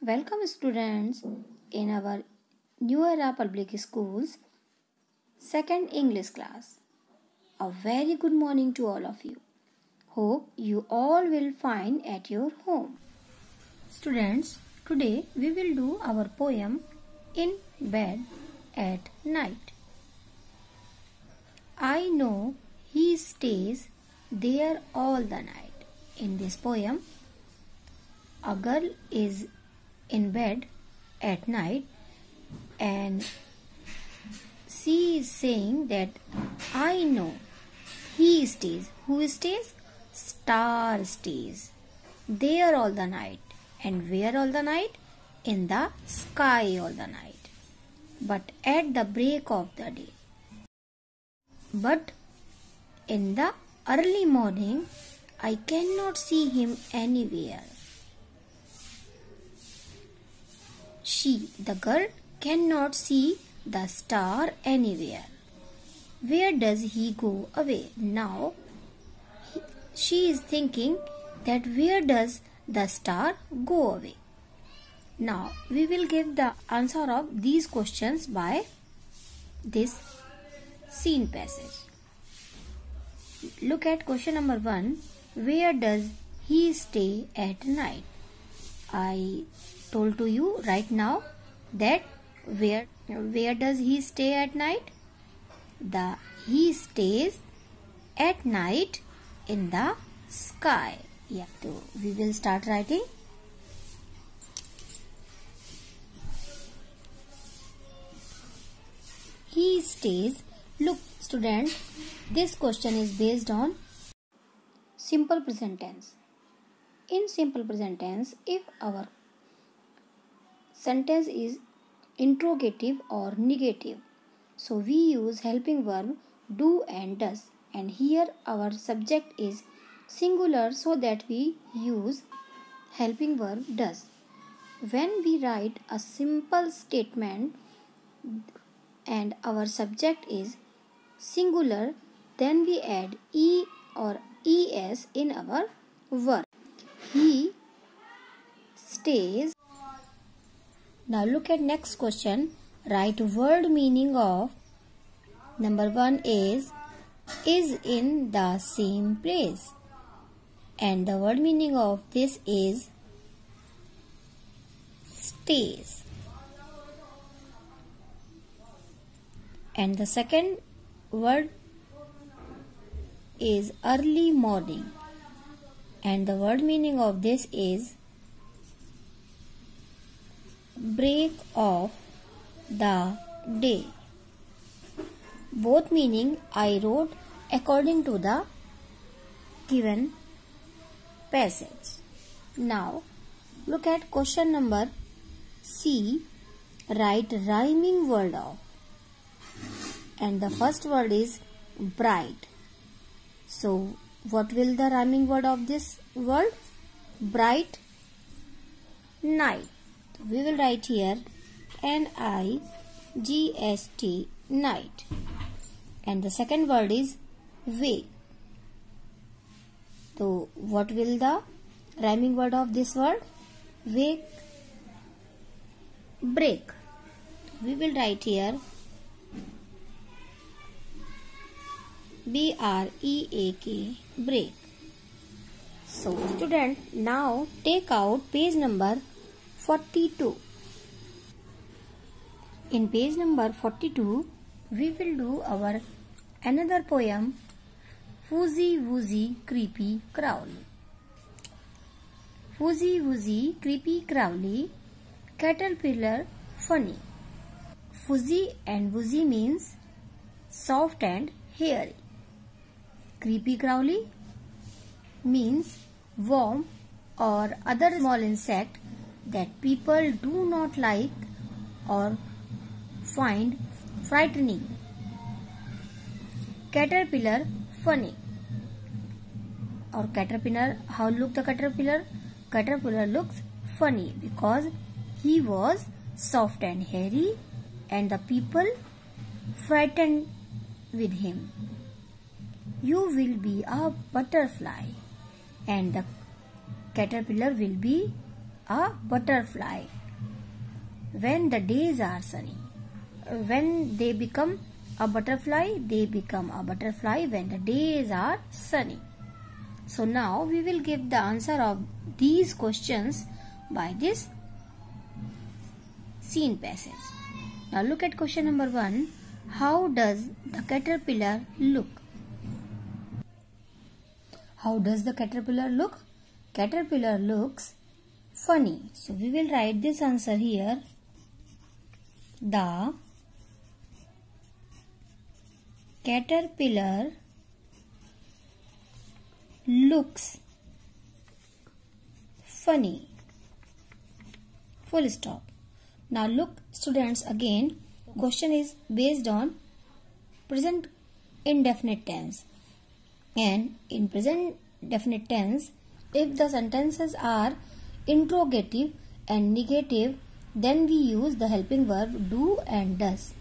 Welcome students in our New Era Public Schools second English class. A very good morning to all of you. Hope you all will fine at your home. Students, today we will do our poem In Bed at Night. I know he stays there all the night. In this poem, a girl is in bed at night and she is saying that I know he stays. Who stays? Star stays there all the night. And where all the night? In the sky all the night. But at the break of the day. But in the early morning, I cannot see him anywhere. She, the girl, cannot see the star anywhere. Where does he go away? Now, she is thinking that where does the star go away? Now, we will give the answer of these questions by this scene passage. Look at question number 1. Where does he stay at night? I told to you right now that where does he stay at night? He stays at night in the sky. Yeah, so we will start writing. He stays. Look, student, this question is based on simple present tense. In simple present tense, if our sentence is interrogative or negative, so we use helping verb do and does, and here our subject is singular, so that we use helping verb does. When we write a simple statement and our subject is singular, then we add e or es in our verb. He stays. Now look at next question. Write word meaning of number 1 is in the same place. And the word meaning of this is stays. And the second word is early morning. And the word meaning of this is break of the day. Both meaning I wrote according to the given passage. Now look at question number C. Write rhyming word of. And the first word is bright. So what will the rhyming word of this word? Bright, night. We will write here N-I-G-H-T, night. And the second word is wake. So what will the rhyming word of this word? Wake, break. We will write here B-R-E-A-K, break. So student, now take out page number 42. In page number 42, we will do our another poem, Fuzzy Wuzzy Creepy Crawly. Fuzzy Wuzzy Creepy Crawly, caterpillar funny. Fuzzy and wuzzy means soft and hairy. Creepy crawly means worm or other small insect that people do not like or find frightening. Caterpillar funny. Or caterpillar, how look the caterpillar? Caterpillar looks funny because he was soft and hairy and the people frightened with him. You will be a butterfly and the caterpillar will be a butterfly. When the days are sunny. When they become a butterfly, they become a butterfly when the days are sunny. So now we will give the answer of these questions by this scene passage. Now look at question number 1. How does the caterpillar look? How does the caterpillar look? Caterpillar looks funny. So we will write this answer here. The caterpillar looks funny. Full stop. Now look students, again question is based on present indefinite tense, and in present definite tense, if the sentences are interrogative and negative, then we use the helping verb do and does,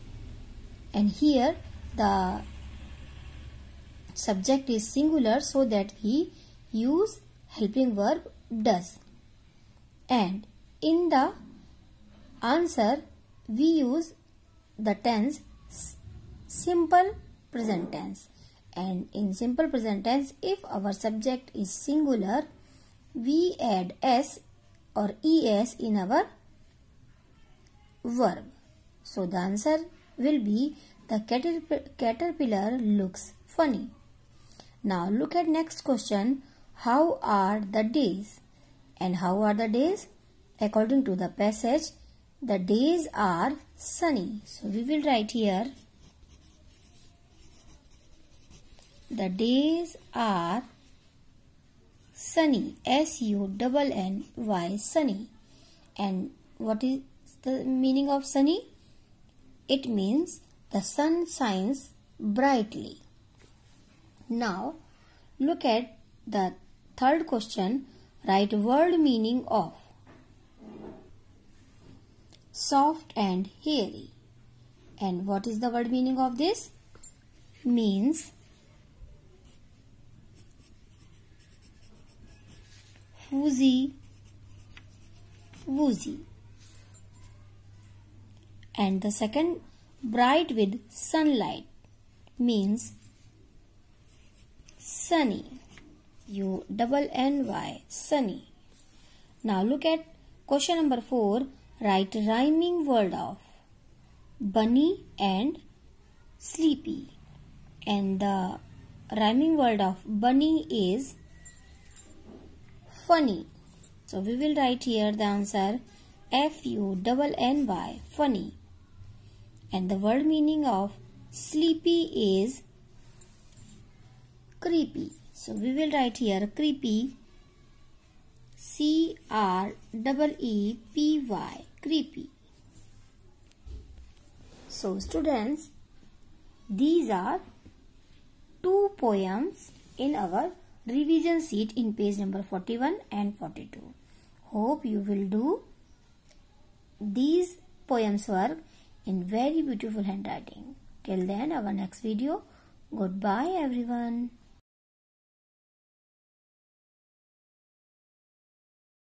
and here the subject is singular, so that we use helping verb does, and in the answer we use the tense simple present tense, and in simple present tense, if our subject is singular, we add s or es in our verb. So the answer will be the caterpillar looks funny. Now look at next question. How are the days? And how are the days? According to the passage, the days are sunny. So we will write here, the days are sunny. S-U-N-N-Y, sunny. And what is the meaning of sunny? It means the sun shines brightly. Now look at the third question. Write word meaning of soft and hairy. And what is the word meaning of this? Means fuzzy, woozy. And the second, bright with sunlight, means sunny. U-double-N-Y, sunny. Now look at question number 4. Write rhyming word of bunny and sleepy. And the rhyming word of bunny is funny. So we will write here the answer F-U-N-N-Y, funny. And the word meaning of sleepy is creepy. So we will write here creepy, C-R-E-E-P-Y, creepy. So students, these are 2 poems in our revision sheet in page number 41 and 42. Hope you will do these poems work in very beautiful handwriting. Till then, our next video. Goodbye everyone.